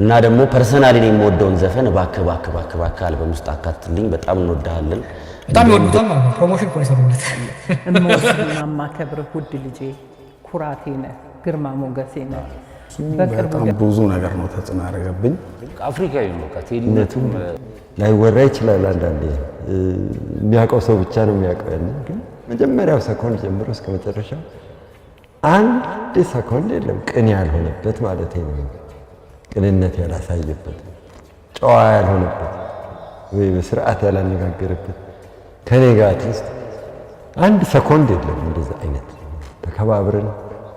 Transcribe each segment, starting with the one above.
እና ደግሞ ፐርሰናሊ ነው የምወደውን ዘፈን ባክ አልበም ውስጥ አካትልኝ በጣም እንወዳለን በጣም ይወዱታል ማለት ነው ፕሮሞሽን ኮንሰርት እምወድና ማከብርህ ውድ ልጄ ኩራቴ ነህ ግርማ ሞገሴ ነህ በጣም ብዙ ነገር ነው ተጽዕኖ ያደረገብኝ አፍሪካዊ ነው ከቴዲነቱም ላይወራ ይችላል አንዳንዴ የሚያውቀው ሰው ብቻ ነው የሚያውቀው ግን መጀመሪያው ሰኮንድ ጀምሮ እስከ መጨረሻው አንድ ሰኮንድ የለም ቅን ያልሆነበት ማለት ነው ቅንነት ያላሳየበት ጨዋ ያልሆነበት ወይ በስርዓት ያላነጋገረበት ከኔ ጋር አትሊስት አንድ ሰኮንድ የለም እንደዛ አይነት ተከባብረን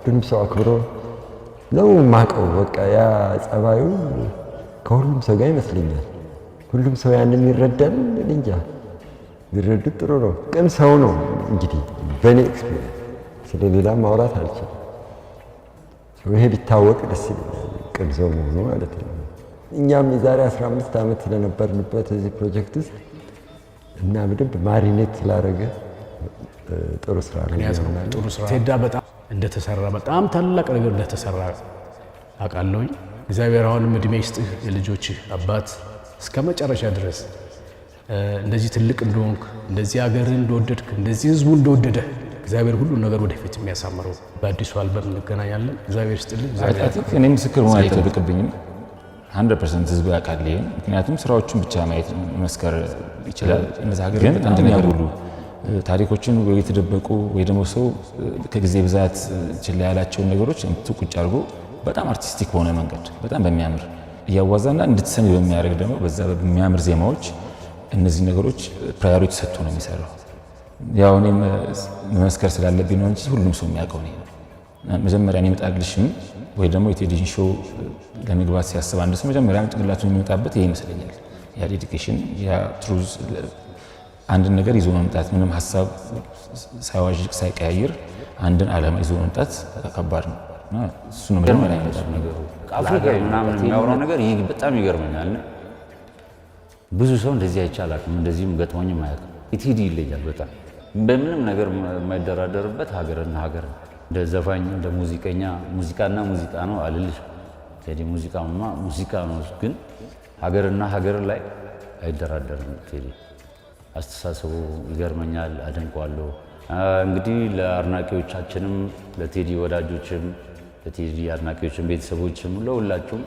ሁሉም ሰው አክብሮ ነው ማቀው በቃ ያ ጸባዩ ከሁሉም ሰው ጋር ይመስለኛል ሁሉም ሰው ያንን ይረዳል እንጃ ቢረዱት ጥሩ ነው ቅን ሰው ነው እንግዲህ በኔ ኤክስፒሪየንስ ስለሌላ ማውራት አልችልም ይሄ ቢታወቅ ደስ ይላል ቅን ሰው መሆኑ ማለት ነው እኛም የዛሬ 15 ዓመት ስለነበርንበት እዚህ ፕሮጀክት ውስጥ እና በደንብ ማሪኔት ስላደረገ ጥሩ ስራ ነው ጥሩ ስራ ቴዳ በጣም እንደተሰራ በጣም ታላቅ ነገር እንደተሰራ አውቃለሁ እግዚአብሔር አሁንም እድሜ ይስጥህ የልጆችህ አባት እስከ መጨረሻ ድረስ እንደዚህ ትልቅ እንደሆንክ እንደዚህ ሀገርህን እንደወደድክ እንደዚህ ህዝቡ እንደወደደ እግዚአብሔር ሁሉ ነገር ወደፊት የሚያሳምረው በአዲሱ አልበም እንገናኛለን እግዚአብሔር ይስጥልኝ እኔ ምስክር መሆን አይጠብቅብኝም 100% ህዝቡ ያውቃል ይሄን ምክንያቱም ስራዎችን ብቻ ማየት መስከር ይችላል እነዛ ሀገር ግን አንድ ነገር ሁሉ ታሪኮችን ወይ የተደበቁ ወይ ደግሞ ሰው ከጊዜ ብዛት ችላ ያላቸው ነገሮች ቁጭ አድርጎ በጣም አርቲስቲክ በሆነ መንገድ በጣም በሚያምር ያዋዛና እንድትሰሚ በሚያደርግ ደግሞ በዛ በሚያምር ዜማዎች እነዚህ ነገሮች ፕራዮሪቲ ሰጥቶ ነው የሚሰራው ያው እኔም መመስከር ስላለብኝ ነው እንጂ ሁሉም ሰው የሚያውቀው ነው መጀመሪያ እኔ መጣልሽም ወይ ደግሞ የቴዲን ሾው ለመግባት ሲያስብ አንድ ሰው መጀመሪያ ጭንቅላቱ የሚመጣበት ይሄ ይመስለኛል ያ ዴዲኬሽን ያ ትሩዝ አንድ ነገር ይዞ መምጣት ምንም ሐሳብ ሳይዋዥቅ ሳይቀያየር አንድን ዓላማ ይዞ መምጣት ከባድ ነው እሱ ነው መጀመሪያ ነገሩ አፍሪካዊ ምናምን የሚያወራው ነገር ይሄ በጣም ይገርመኛል ብዙ ሰው እንደዚህ አይቻላልም እንደዚህም ገጥሞኝም አያውቅም ቴዲ ይለያል በጣም በምንም ነገር የማይደራደርበት ሀገርና ሀገር እንደ ዘፋኝ እንደ ሙዚቀኛ ሙዚቃና ሙዚቃ ነው አልልሽ ቴዲ ሙዚቃማ ሙዚቃ ነው ግን ሀገርና ሀገር ላይ አይደራደርም ቴዲ አስተሳሰቡ ይገርመኛል አደንቀዋለሁ እንግዲህ ለአድናቂዎቻችንም ለቴዲ ወዳጆችም ለቴዲ አድናቂዎችም ቤተሰቦችም ለሁላችሁም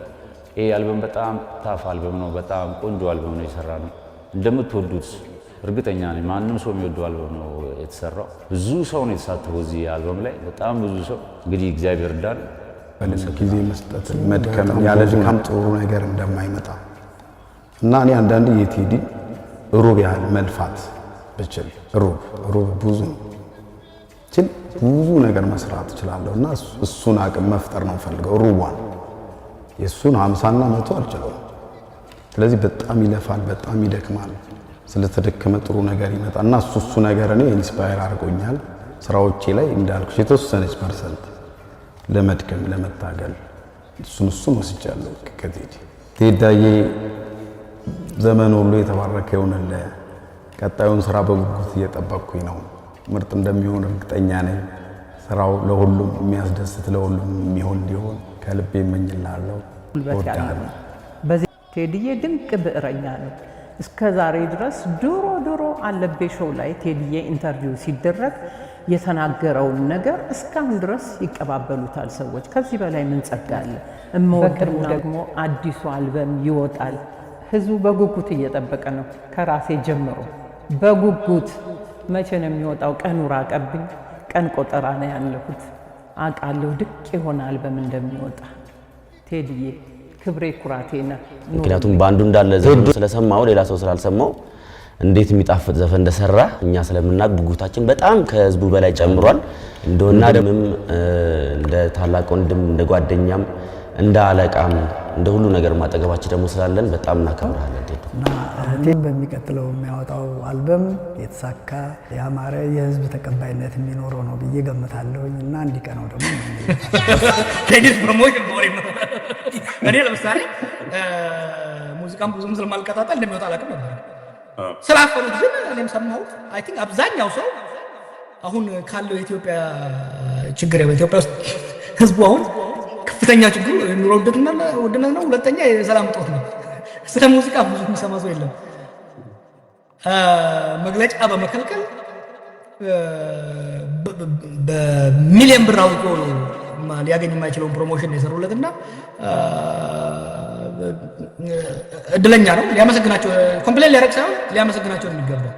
ይሄ አልበም በጣም ታፍ አልበም ነው በጣም ቆንጆ አልበም ነው የሰራነው እንደምትወዱት እርግጠኛ ነኝ ማንንም ሰው የሚወደው አልበም ነው የተሰራው ብዙ ሰው ነው የተሳተፈው እዚህ አልበም ላይ በጣም ብዙ ሰው እንግዲህ እግዚአብሔር ዳን ጊዜ መስጠት መድከም ያለ ድካም ጥሩ ነገር እንደማይመጣ እና እኔ አንዳንዴ የቴዲ ሩብ ያህል መልፋት ብችል ሩብ ብዙ ብዙ ነገር መስራት እችላለሁ እና እሱን አቅም መፍጠር ነው ፈልገው ሩቧን የሱን 50 እና 100 አልችለውም ስለዚህ በጣም ይለፋል በጣም ይደክማል ስለተደከመ ጥሩ ነገር ይመጣና እሱ ነገር እኔ ኢንስፓየር አድርጎኛል ስራዎቼ ላይ እንዳልኩሽ የተወሰነች ፐርሰንት ለመድከም ለመታገል እሱን ወስጃለሁ ከቴዲ ቴዳዬ ዘመን ሁሉ የተባረከ ይሁንልህ ቀጣዩን ስራ በጉጉት እየጠበቅኩኝ ነው ምርጥ እንደሚሆን እርግጠኛ ነኝ ስራው ለሁሉም የሚያስደስት ለሁሉም የሚሆን እንዲሆን ከልቤ እመኝልሃለሁ በዚህ ቴዲዬ ድንቅ ብዕረኛ ነው እስከ ዛሬ ድረስ ድሮ አለቤ ሾው ላይ ቴዲዬ ኢንተርቪው ሲደረግ የተናገረውን ነገር እስካሁን ድረስ ይቀባበሉታል ሰዎች ከዚህ በላይ ምን ጸጋ አለ እመወደው ደግሞ አዲሱ አልበም ይወጣል ህዝቡ በጉጉት እየጠበቀ ነው ከራሴ ጀምሮ በጉጉት መቼ ነው የሚወጣው ቀኑ ራቀብኝ ቀን ቆጠራ ነው ያለሁት አቃለው ድቅ የሆነ አልበም እንደሚወጣ ቴዲዬ ክብሬ ኩራቴ ነው ምክንያቱም ባንዱ እንዳለ ዘፈኑ ስለሰማው ሌላ ሰው ስላልሰማው እንዴት የሚጣፍጥ ዘፈን እንደሰራ እኛ ስለምናቅ ጉጉታችን በጣም ከህዝቡ በላይ ጨምሯል እንደውና ደምም እንደ ታላቅ ወንድም እንደ ጓደኛም እንደ አለቃም እንደ ሁሉ ነገር ማጠገባችን ደግሞ ስላለን በጣም እናከብራለን እና ቴዲ በሚቀጥለው የሚያወጣው አልበም የተሳካ ያማረ የህዝብ ተቀባይነት የሚኖረው ነው ብዬ ገምታለሁኝ እና እንዲቀነው ደግሞ ቴዲስ ፕሮሞሽን ቦሪ ነው እኔ ለምሳሌ ሙዚቃም ብዙም ስለማልከታተል እንደሚወጣ አላውቅም ነበር ስላፈሩት ግን እኔም ሰማሁት አይ ቲንክ አብዛኛው ሰው አሁን ካለው የኢትዮጵያ ችግር በኢትዮጵያ ውስጥ ህዝቡ አሁን ከፍተኛ ችግሩ ኑሮ ውድነት ነው። ሁለተኛ የሰላም እጦት ነው። ስለ ሙዚቃ ብዙ የሚሰማ ሰው የለም። መግለጫ በመከልከል በሚሊዮን ብር አውጥቶ ሊያገኝ የማይችለውን ፕሮሞሽን የሰሩለትና እድለኛ ነው። ሊያመሰግናቸው ኮምፕሌን ሊያደርግ ሳይሆን ሊያመሰግናቸው የሚገባው